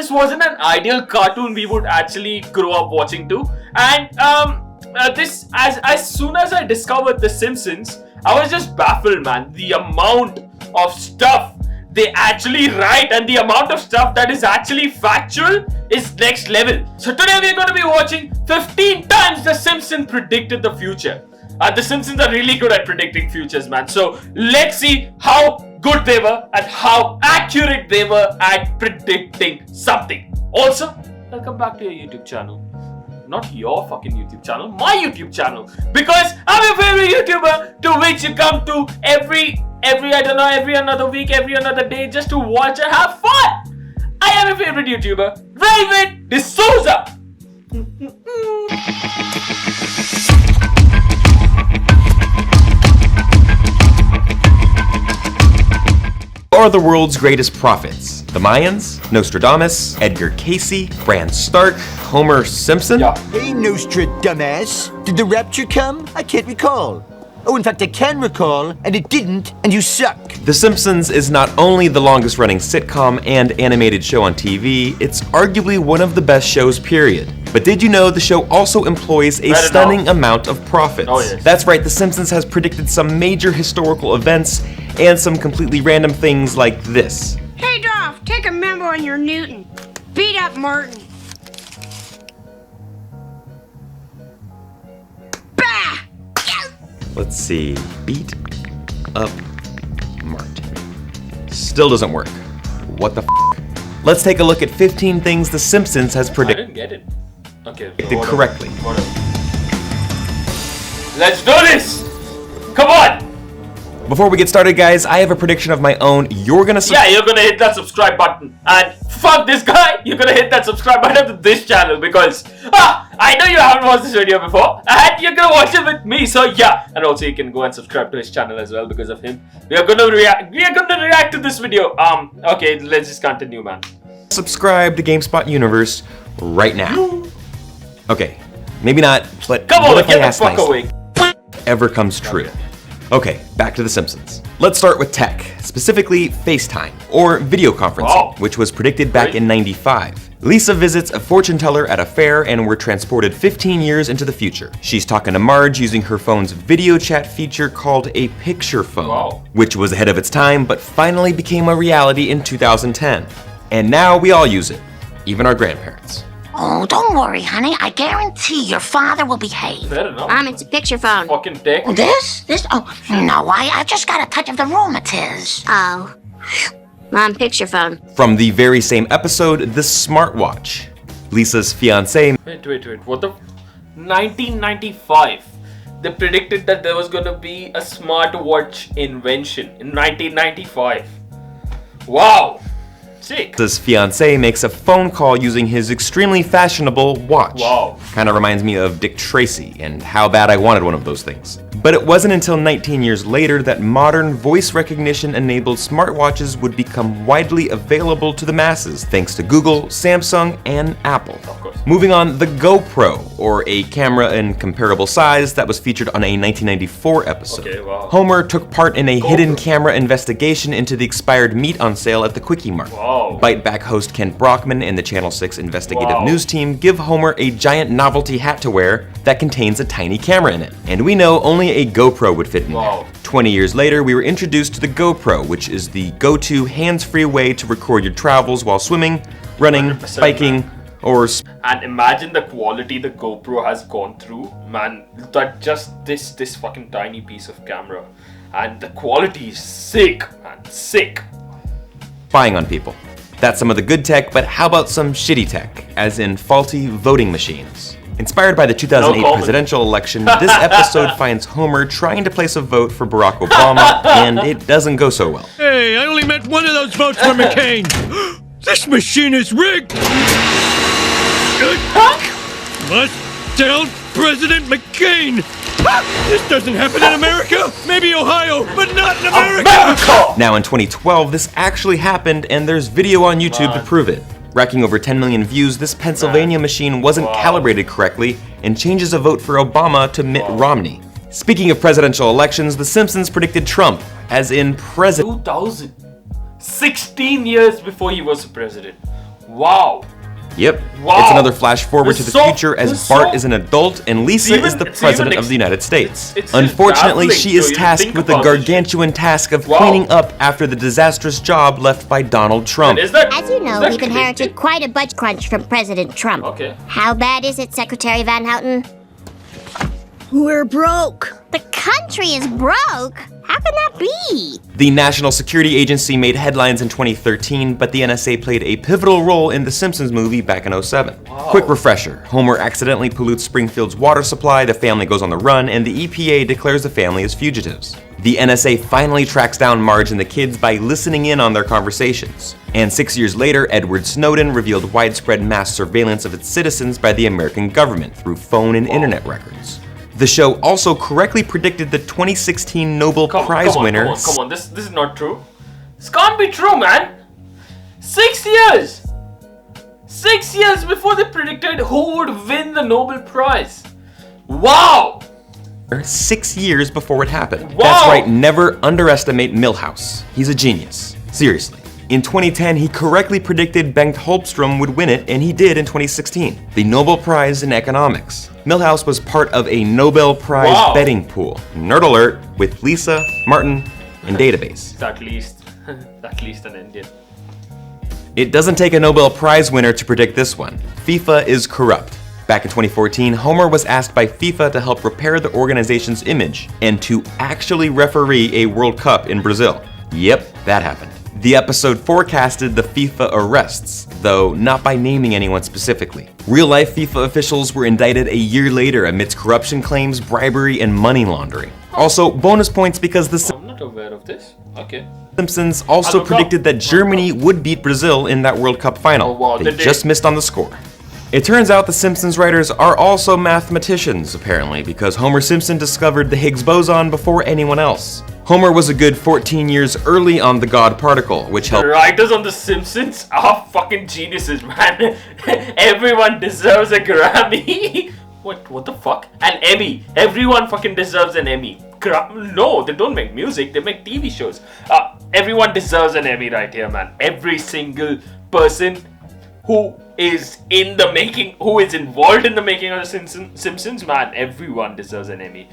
this wasn't an ideal cartoon we would actually grow up watching to. And as soon as I discovered The Simpsons, I was just baffled, man. The amount of stuff they actually write and the amount of stuff that is actually factual is next level. So today we're going to be watching 15 times The Simpsons predicted the future. The Simpsons are really good at predicting futures, man. So let's see how good they were and how accurate they were at predicting something. Also, welcome back to your YouTube channel. Not your fucking YouTube channel, my YouTube channel. Because I'm your favorite YouTuber to which you come to every another week, every another day just to watch and have fun. I am your favorite YouTuber, Raven D'Souza. Are the world's greatest prophets? The Mayans, Nostradamus, Edgar Cayce, Bran Stark, Homer Simpson? Yeah. Hey, Nostradamus. Did the rapture come? I can't recall. Oh, in fact, I can recall, and it didn't, and you suck. The Simpsons is not only the longest running sitcom and animated show on TV, it's arguably one of the best shows, period. But did you know the show also employs a stunning amount of prophets? Oh, yes. That's right, The Simpsons has predicted some major historical events and some completely random things like this. Hey, Dolph, take a memo on your Newton. Beat up Martin. Bah! Let's see, beat up Martin. Still doesn't work. What the f? Let's take a look at 15 things The Simpsons has I predicted didn't get it. Okay. correctly. Let's do this! Come on! Before we get started, guys, I have a prediction of my own. You're gonna You're gonna hit that subscribe button. And fuck this guy, you're gonna hit that subscribe button to this channel because I know you haven't watched this video before and you're gonna watch it with me. So yeah, and also you can go and subscribe to his channel as well because of him. We are gonna react to this video. Okay, let's just continue, man. subscribe to GameSpot Universe right now. Okay, maybe not, but Come what on, if I get the ask fuck nicely? away. Ever comes true. Okay, back to The Simpsons. Let's start with tech, specifically FaceTime, or video conferencing, which was predicted back in '95. Lisa visits a fortune teller at a fair and we're transported 15 years into the future. She's talking to Marge using her phone's video chat feature called a picture phone, which was ahead of its time but finally became a reality in 2010. And now we all use it, even our grandparents. Oh, don't worry, honey. I guarantee your father will behave. Fair enough. Mom, it's a picture phone. Fucking dick. This? Oh, no, I just got a touch of the rheumatiz. Oh. Mom, picture phone. From the very same episode, the smartwatch. Lisa's fiancé. Wait. What the? 1995. They predicted that there was gonna be a smartwatch invention in 1995. Wow. Sick. Lisa's fiancé makes a phone call using his extremely fashionable watch. Wow. Kind of reminds me of Dick Tracy and how bad I wanted one of those things. But it wasn't until 19 years later that modern voice recognition enabled smartwatches would become widely available to the masses thanks to Google, Samsung, and Apple. Of course. Moving on, the GoPro, or a camera in comparable size that was featured on a 1994 episode. Okay, wow. Homer took part in a hidden camera investigation into the expired meat on sale at the Quickie Mart. Wow. Bite Back host Kent Brockman and the Channel 6 investigative news team give Homer a giant novelty hat to wear that contains a tiny camera in it. And we know only a GoPro would fit in there. 20 years later, we were introduced to the GoPro, which is the go-to hands-free way to record your travels while swimming, running, 100%, biking, or... And imagine the quality the GoPro has gone through, man. That just this fucking tiny piece of camera, and the quality is sick, man, sick. spying on people. That's some of the good tech, but how about some shitty tech, as in faulty voting machines? Inspired by the 2008 presidential election, this episode finds Homer trying to place a vote for Barack Obama, and it doesn't go so well. Hey, I only meant one of those votes for McCain. This machine is rigged. Must tell President McCain. This doesn't happen in America. Maybe Ohio, but not in America. Now in 2012, this actually happened, and there's video on YouTube to prove it. Racking over 10 million views, this Pennsylvania machine wasn't calibrated correctly and changes a vote for Obama to Mitt Romney. Speaking of presidential elections, The Simpsons predicted Trump, as in president. 2000. 16 years before he was president. Wow. Yep. Wow. It's another flash forward to the future as this Bart song- is an adult and Lisa even- is the it's president even of the United States. it's just Unfortunately, baffling she is to even tasked think with the about this shit. gargantuan task of Wow. cleaning up after the disastrous job left by Donald Trump. Is that, As you is know, that we've inherited connected? quite a budget crunch from President Trump. Okay. How bad is it, Secretary Van Houten? We're broke. The country is broke? How can that be? The National Security Agency made headlines in 2013, but the NSA played a pivotal role in the Simpsons movie back in 2007. Quick refresher, Homer accidentally pollutes Springfield's water supply, the family goes on the run, and the EPA declares the family as fugitives. The NSA finally tracks down Marge and the kids by listening in on their conversations. And 6 years later, Edward Snowden revealed widespread mass surveillance of its citizens by the American government through phone and internet records. The show also correctly predicted the 2016 Nobel Prize winner. Come on, this is not true. This can't be true, man. 6 years! 6 years before they predicted who would win the Nobel Prize. Wow! 6 years before it happened. Wow. That's right, never underestimate Milhouse. He's a genius. Seriously. In 2010, he correctly predicted Bengt Holmstrom would win it, and he did in 2016. The Nobel Prize in Economics. Milhouse was part of a Nobel Prize Wow. betting pool. Nerd alert, with Lisa, Martin, and Database. It's at least an Indian. It doesn't take a Nobel Prize winner to predict this one. FIFA is corrupt. Back in 2014, Homer was asked by FIFA to help repair the organization's image and to actually referee a World Cup in Brazil. Yep, that happened. The episode forecasted the FIFA arrests, though not by naming anyone specifically. Real-life FIFA officials were indicted a year later amidst corruption claims, bribery, and money laundering. Also, bonus points because the I'm not aware of this. Okay. Simpsons also predicted that Germany would beat Brazil in that World Cup final. Oh, wow, They did they? just missed on the score. It turns out the Simpsons writers are also mathematicians, apparently, because Homer Simpson discovered the Higgs boson before anyone else. Homer was a good 14 years early on the God particle, which The helped writers on The Simpsons are fucking geniuses, man. Everyone deserves a Grammy. What the fuck? An Emmy. Everyone fucking deserves an Emmy. No, they don't make music, they make TV shows. Everyone deserves an Emmy right here, man. Every single person who is involved in the making of The Simpsons, man, everyone deserves an Emmy.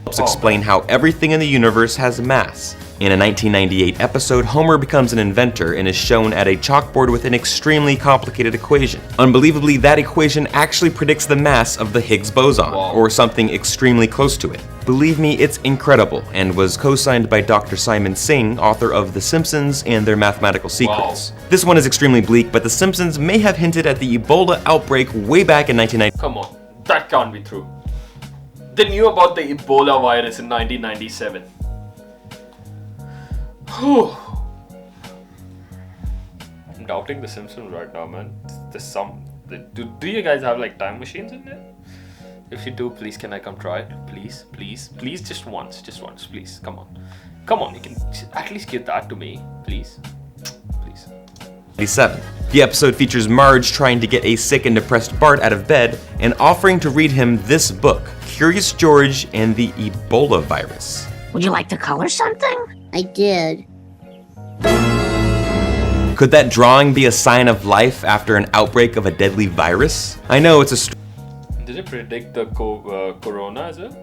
explain how everything in the universe has mass. In a 1998 episode, Homer becomes an inventor and is shown at a chalkboard with an extremely complicated equation. Unbelievably, that equation actually predicts the mass of the Higgs boson, or something extremely close to it. Believe me, it's incredible, and was co-signed by Dr. Simon Singh, author of The Simpsons and Their Mathematical Secrets. This one is extremely bleak, but The Simpsons may have hinted at the Ebola outbreak way back in 1990. Come on, that can't be true. They knew about the Ebola virus in 1997. Whew. I'm doubting The Simpsons right now, man. There's some. Do you guys have like time machines in there? If you do, please, can I come try it? Please, please, please, just once, please. Come on, you can at least give that to me, please, please. 1997. The episode features Marge trying to get a sick and depressed Bart out of bed and offering to read him this book, Curious George and the Ebola Virus. Would you like to color something? I did. Could that drawing be a sign of life after an outbreak of a deadly virus? I know it's a Did it predict the corona as well?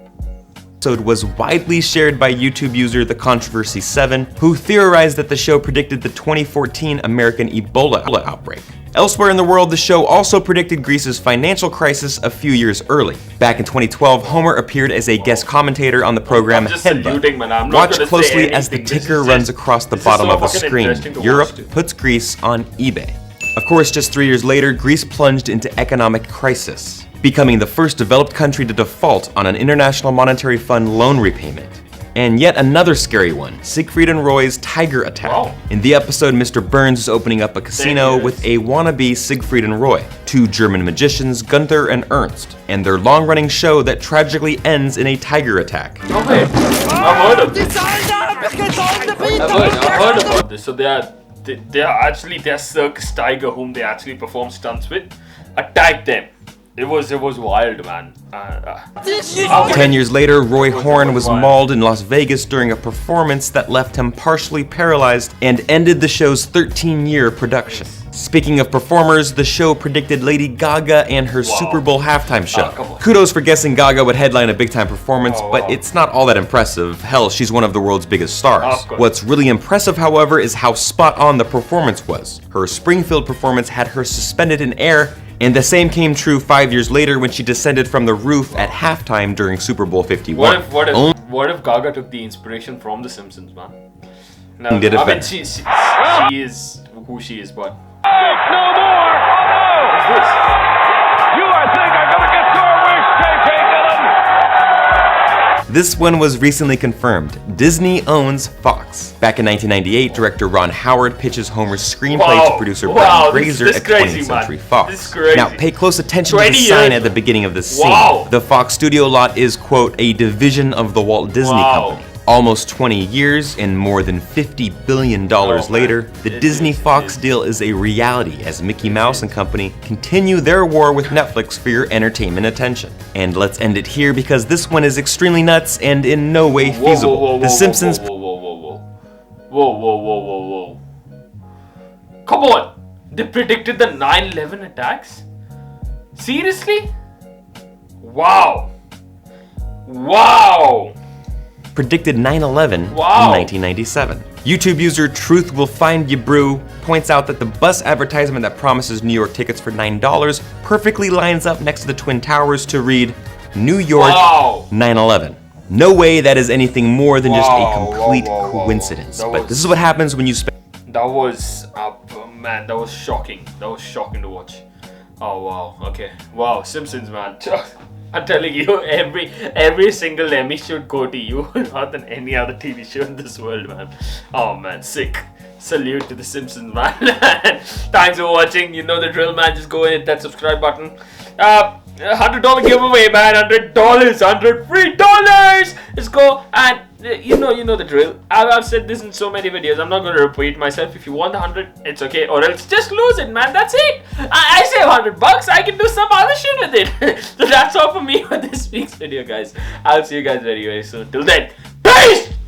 episode was widely shared by YouTube user The Controversy 7, who theorized that the show predicted the 2014 American Ebola outbreak. Elsewhere in the world, the show also predicted Greece's financial crisis a few years early. Back in 2012, Homer appeared as a guest commentator on the program I'm just Headbutt. saluting, man. I'm not Watch gonna say closely as the anything. This ticker is runs just- across the this is bottom so of the fucking screen. interesting to Europe watch, dude. puts Greece on eBay. Of course, just 3 years later, Greece plunged into economic crisis, becoming the first developed country to default on an International Monetary Fund loan repayment. And yet another scary one, Siegfried and Roy's Tiger Attack. Wow. In the episode, Mr. Burns is opening up a casino Dangerous. with a wannabe Siegfried and Roy, two German magicians, Gunther and Ernst, and their long-running show that tragically ends in a tiger attack. Oh wait, I've heard of this. I've heard about this. So they are Circus Tiger, whom they actually perform stunts with, attacked them. It was wild, man. 10 years later, Roy Horn was mauled in Las Vegas during a performance that left him partially paralyzed and ended the show's 13-year production. Speaking of performers, the show predicted Lady Gaga and her Super Bowl halftime show. Come on. Kudos for guessing Gaga would headline a big-time performance, but it's not all that impressive. Hell, she's one of the world's biggest stars. What's really impressive, however, is how spot-on the performance was. Her Springfield performance had her suspended in air, and the same came true 5 years later when she descended from the roof at halftime during Super Bowl 51. What if Gaga took the inspiration from The Simpsons, man? No, Did it I mean, fit? she is who she is, but... No more! What's this? You, I think, are gonna get your wish, JJ Dillon! This one was recently confirmed. Disney owns Fox. Back in 1998, director Ron Howard pitches Homer's screenplay to producer Brendan Fraser at 20th Century Fox. Now, pay close attention to the sign at the beginning of this scene. The Fox studio lot is, quote, a division of the Walt Disney Company. Almost 20 years and more than $50 billion later, the Disney-Fox deal is a reality as Mickey Mouse and company continue their war with Netflix for your entertainment attention. And let's end it here because this one is extremely nuts and in no way feasible. The Simpsons... Whoa. Come on! They predicted the 9/11 attacks? Seriously? Wow! predicted 9/11 in 1997. YouTube user Truth Will Find You Brew points out that the bus advertisement that promises New York tickets for $9 perfectly lines up next to the Twin Towers to read New York 9/11. No way that is anything more than just a complete coincidence. But this is what happens when you spend. That was, man, that was shocking. That was shocking to watch. Oh wow, okay. Wow, Simpsons, man. I'm telling you, every single Emmy should go to you more than any other TV show in this world, man. Oh man, sick. Salute to the Simpsons, man. Thanks for watching. You know the drill, man. Just go and hit that subscribe button. $100 giveaway, man. $100 free dollars. Let's go. And you know the drill. I've said this in so many videos. I'm not going to repeat myself. If you want the 100, it's okay. Or else just lose it, man. That's it. I save $100. I can do some other shit with it. So that's all for me for this week's video, guys. I'll see you guys very, very soon. Till then, peace.